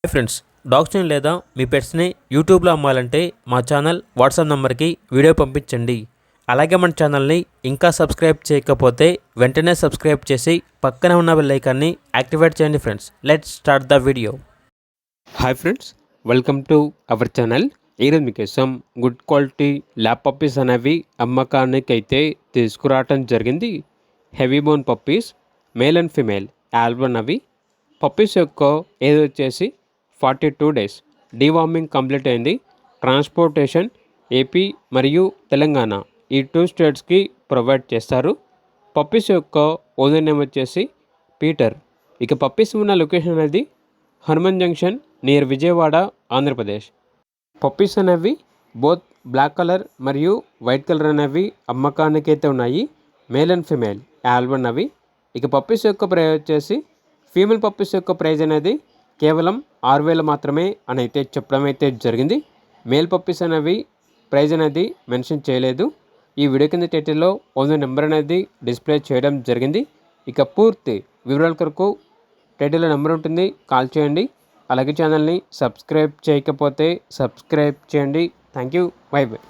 Hi friends, డాగ్స్ని లేదా మీ పెట్స్ని యూట్యూబ్లో అమ్మాలంటే మా ఛానల్ వాట్సాప్ నెంబర్కి వీడియో పంపించండి. అలాగే మన ఛానల్ని ఇంకా సబ్స్క్రైబ్ చేయకపోతే వెంటనే సబ్స్క్రైబ్ చేసి పక్కనే ఉన్న బెల్ ఐకాన్ని యాక్టివేట్ చేయండి. Friends, let's start the video. Hi friends, welcome to our channel. ఈరోజు మీకోసం గుడ్ క్వాలిటీ ల్యాబ్ పప్పీస్ అనేవి అమ్మకానికి అయితే తీసుకురావటం జరిగింది. Heavy bone puppies, male and female ఆల్బన్ అవి. పప్పీస్ యొక్క ఏజ్ వచ్చేసి 42 days. డీవార్మింగ్ కంప్లీట్ అయింది. ట్రాన్స్పోర్టేషన్ ఏపీ మరియు తెలంగాణ ఈ 2 స్టేట్స్కి ప్రొవైడ్ చేస్తారు. పప్పీస్ యొక్క ఓనర్ నేమ్ వచ్చేసి పీటర్. ఇక పప్పీస్ ఉన్న లొకేషన్ అనేది Hanuman junction near Vijayawada, Andhra Pradesh. Puppies అనేవి బోత్ బ్లాక్ కలర్ మరియు వైట్ కలర్ అనేవి అమ్మకానికి అయితే ఉన్నాయి. మేల్ అండ్ ఫిమేల్ ఆల్బన్ అవి. ఇక పప్పీస్ యొక్క ప్రైస్ వచ్చేసి ఫీమేల్ పప్పీస్ యొక్క ప్రైస్ అనేది కేవలం 6,000 మాత్రమే అని అయితే చెప్పడం అయితే జరిగింది. మేల్ పప్పీస్ అనేవి ప్రైజ్ అనేది మెన్షన్ చేయలేదు. ఈ వీడియో కింద టైటిల్లో ఓనర్ నెంబర్ అనేది డిస్ప్లే చేయడం జరిగింది. ఇక పూర్తి వివరాల కొరకు టైటిల్లో నెంబర్ ఉంటుంది, కాల్ చేయండి. అలాగే ఛానల్ని సబ్స్క్రైబ్ చేయకపోతే సబ్స్క్రైబ్ చేయండి. Thank you, by by.